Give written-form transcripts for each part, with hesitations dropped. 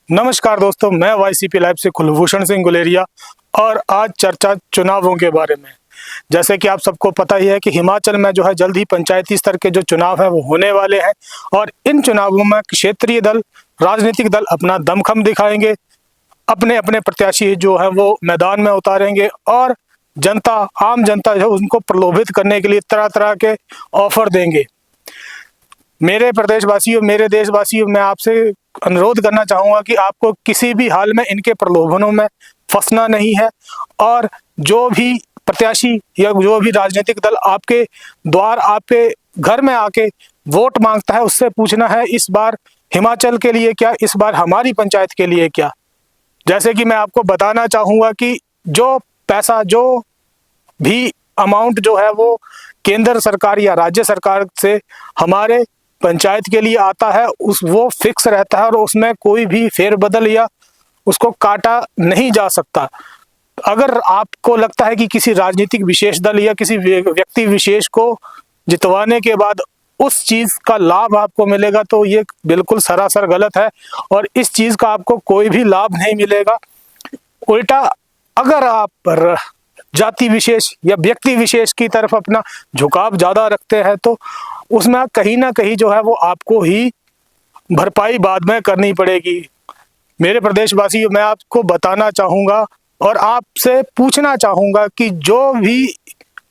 नमस्कार दोस्तों, मैं वाईसीपी लाइव से कुलभूषण सिंह गुलेरिया और आज चर्चा चुनावों के बारे में। जैसे कि आप सबको पता ही है कि हिमाचल में जो है जल्द ही पंचायती स्तर के जो चुनाव है वो होने वाले हैं और इन चुनावों में क्षेत्रीय दल, राजनीतिक दल अपना दमखम दिखाएंगे, अपने अपने प्रत्याशी जो है वो मैदान में उतारेंगे और जनता, आम जनता जो उनको प्रलोभित करने के लिए तरह तरह के ऑफर देंगे। मेरे प्रदेशवासियों, मेरे देशवासियों, मैं आपसे अनुरोध करना चाहूँगा कि आपको किसी भी हाल में इनके प्रलोभनों में फंसना नहीं है और जो भी प्रत्याशी या जो भी राजनीतिक दल आपके द्वार, आपके घर में आके वोट मांगता है, उससे पूछना है इस बार हिमाचल के लिए क्या, इस बार हमारी पंचायत के लिए क्या। जैसे कि मैं आपको बताना चाहूँगा कि जो पैसा, जो भी अमाउंट जो है वो केंद्र सरकार या राज्य सरकार से हमारे पंचायत के लिए आता है, वो फिक्स रहता है और उसमें कोई भी फेरबदल या उसको काटा नहीं जा सकता। अगर आपको लगता है कि किसी राजनीतिक विशेष दल या किसी व्यक्ति विशेष को जितवाने के बाद उस चीज का लाभ आपको मिलेगा, तो ये बिल्कुल सरासर गलत है और इस चीज का आपको कोई भी लाभ नहीं मिलेगा। उल्टा अगर आप जाति विशेष या व्यक्ति विशेष की तरफ अपना झुकाव ज्यादा रखते हैं तो उसमें कहीं ना कहीं जो है वो आपको ही भरपाई बाद में करनी पड़ेगी। मेरे प्रदेशवासियों, मैं आपको बताना चाहूँगा और आपसे पूछना चाहूँगा कि जो भी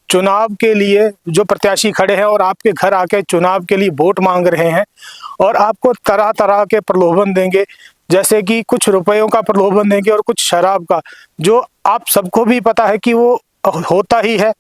चुनाव के लिए जो प्रत्याशी खड़े हैं और आपके घर आके चुनाव के लिए वोट मांग रहे हैं और आपको तरह तरह के प्रलोभन देंगे, जैसे कि कुछ रुपयों का प्रलोभन देंगे और कुछ शराब का, जो आप सबको भी पता है कि वो होता ही है।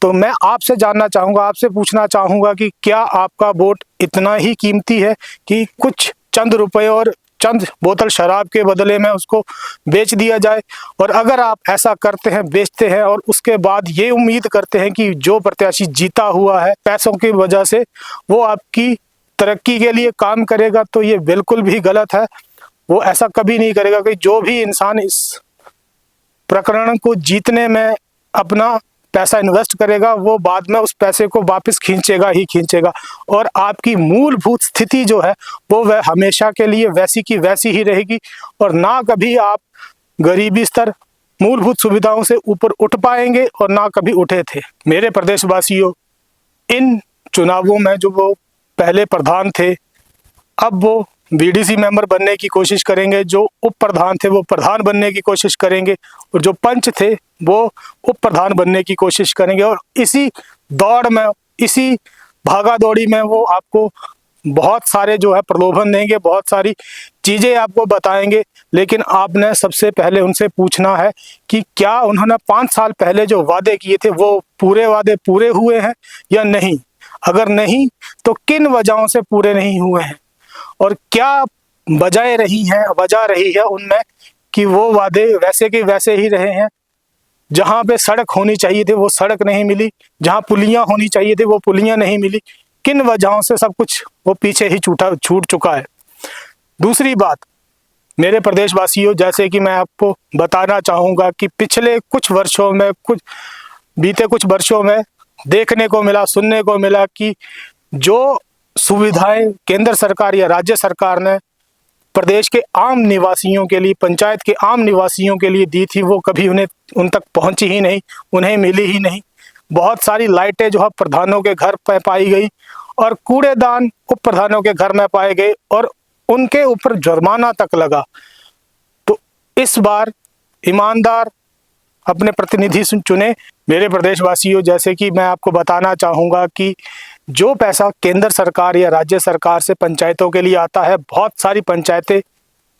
तो मैं आपसे जानना चाहूँगा, आपसे पूछना चाहूँगा कि क्या आपका वोट इतना ही कीमती है कि कुछ चंद रुपए और चंद बोतल शराब के बदले में उसको बेच दिया जाए। और अगर आप ऐसा करते हैं, बेचते हैं और उसके बाद ये उम्मीद करते हैं कि जो प्रत्याशी जीता हुआ है पैसों की वजह से वो आपकी तरक्की के लिए काम करेगा, तो ये बिल्कुल भी गलत है। वो ऐसा कभी नहीं करेगा कि जो भी इंसान इस प्रकरण को जीतने में अपना पैसा इन्वेस्ट करेगा वो बाद में उस पैसे को वापस खींचेगा ही खींचेगा और आपकी मूलभूत स्थिति जो है वो वह हमेशा के लिए वैसी की वैसी ही रहेगी और ना कभी आप गरीबी स्तर, मूलभूत सुविधाओं से ऊपर उठ पाएंगे और ना कभी उठे थे। मेरे प्रदेशवासियों, इन चुनावों में जो वो पहले प्रधान थे अब वो बीडीसी मेंबर बनने की कोशिश करेंगे, जो उप प्रधान थे वो प्रधान बनने की कोशिश करेंगे और जो पंच थे वो उप प्रधान बनने की कोशिश करेंगे और इसी दौड़ में, इसी भागा दौड़ी में वो आपको बहुत सारे जो है प्रलोभन देंगे, बहुत सारी चीज़ें आपको बताएंगे। लेकिन आपने सबसे पहले उनसे पूछना है कि क्या उन्होंने 5 साल पहले जो वादे किए थे वो पूरे वादे पूरे हुए हैं या नहीं। अगर नहीं तो किन वजहों से पूरे नहीं हुए हैं और क्या वजह रही है उनमें कि वो वादे वैसे के वैसे ही रहे हैं। जहाँ पे सड़क होनी चाहिए थी वो सड़क नहीं मिली, जहाँ पुलियाँ होनी चाहिए थी वो पुलियाँ नहीं मिली। किन वजहों से सब कुछ वो पीछे ही छूट चुका है। दूसरी बात, मेरे प्रदेशवासियों, जैसे कि मैं आपको बताना चाहूँगा कि पिछले कुछ वर्षों में, बीते कुछ वर्षों में देखने को मिला, सुनने को मिला कि जो सुविधाएं केंद्र सरकार या राज्य सरकार ने प्रदेश के आम निवासियों के लिए, पंचायत के आम निवासियों के लिए दी थी वो कभी उन तक पहुंची ही नहीं, उन्हें मिली ही नहीं। बहुत सारी लाइटें जो है प्रधानों के घर पर पाई गई और कूड़ेदान उप प्रधानों के घर में पाए गए और उनके ऊपर जुर्माना तक लगा। तो इस बार ईमानदार अपने प्रतिनिधि चुने। मेरे प्रदेशवासियों, जैसे कि मैं आपको बताना चाहूँगा कि जो पैसा केंद्र सरकार या राज्य सरकार से पंचायतों के लिए आता है, बहुत सारी पंचायतें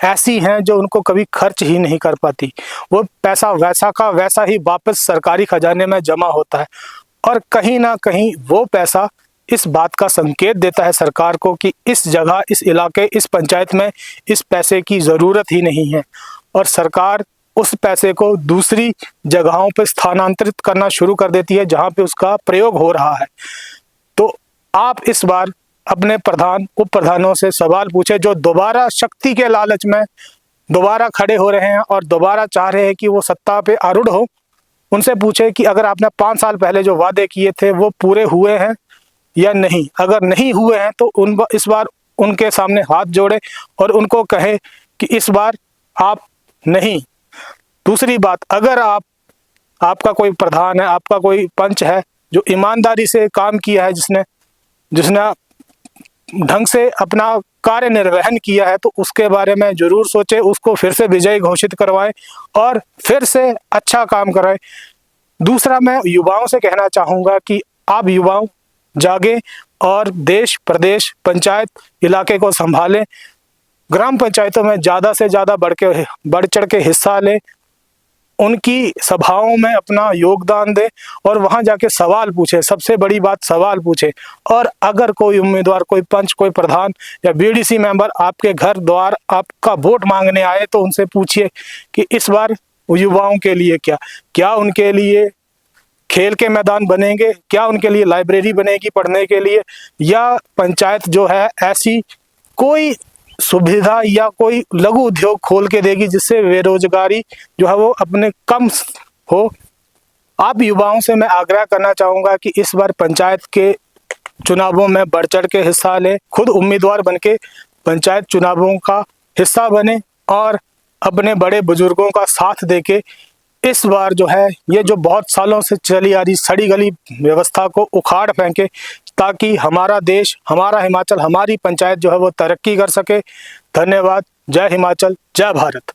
ऐसी हैं जो उनको कभी खर्च ही नहीं कर पाती। वो पैसा वैसा का वैसा ही वापस सरकारी खजाने में जमा होता है और कहीं ना कहीं वो पैसा इस बात का संकेत देता है सरकार को कि इस जगह, इस इलाके, इस पंचायत में इस पैसे की ज़रूरत ही नहीं है और सरकार उस पैसे को दूसरी जगहों पर स्थानांतरित करना शुरू कर देती है जहाँ पे उसका प्रयोग हो रहा है। तो आप इस बार अपने प्रधान, उप प्रधानों से सवाल पूछे जो दोबारा शक्ति के लालच में दोबारा खड़े हो रहे हैं और दोबारा चाह रहे हैं कि वो सत्ता पे आरूढ़ हो। उनसे पूछे कि अगर आपने 5 साल पहले जो वादे किए थे वो पूरे हुए हैं या नहीं। अगर नहीं हुए हैं तो इस बार उनके सामने हाथ जोड़े और उनको कहे कि इस बार आप नहीं। दूसरी बात, अगर आपका कोई प्रधान है, आपका कोई पंच है जो ईमानदारी से काम किया है, जिसने ढंग से अपना कार्य निर्वहन किया है, तो उसके बारे में जरूर सोचें, उसको फिर से विजयी घोषित करवाएं और फिर से अच्छा काम कराएं। दूसरा, मैं युवाओं से कहना चाहूँगा कि आप युवाओं जागें और देश, प्रदेश, पंचायत, इलाके को संभालें। ग्राम पंचायतों में ज़्यादा से ज़्यादा बढ़ चढ़ के हिस्सा लें, उनकी सभाओं में अपना योगदान दें और वहां जाके सवाल पूछें। सबसे बड़ी बात, सवाल पूछें। और अगर कोई उम्मीदवार, कोई पंच, कोई प्रधान या बीडीसी मेंबर आपके घर द्वार आपका वोट मांगने आए, तो उनसे पूछिए कि इस बार युवाओं के लिए क्या उनके लिए खेल के मैदान बनेंगे, क्या उनके लिए लाइब्रेरी बनेगी पढ़ने के लिए, या पंचायत जो है ऐसी कोई सुविधा या कोई लघु उद्योग खोल के देगी जिससे बेरोजगारी जो है वो अपने कम हो। आप युवाओं से मैं आग्रह करना चाहूँगा कि इस बार पंचायत के चुनावों में बढ़ चढ़ के हिस्सा लें, खुद उम्मीदवार बनके पंचायत चुनावों का हिस्सा बने और अपने बड़े बुजुर्गों का साथ देके इस बार जो है ये जो बहुत सालों से चली आ रही सड़ी गली व्यवस्था को उखाड़ फेंके, ताकि हमारा देश, हमारा हिमाचल, हमारी पंचायत जो है वो तरक्की कर सके। धन्यवाद। जय हिमाचल, जय भारत।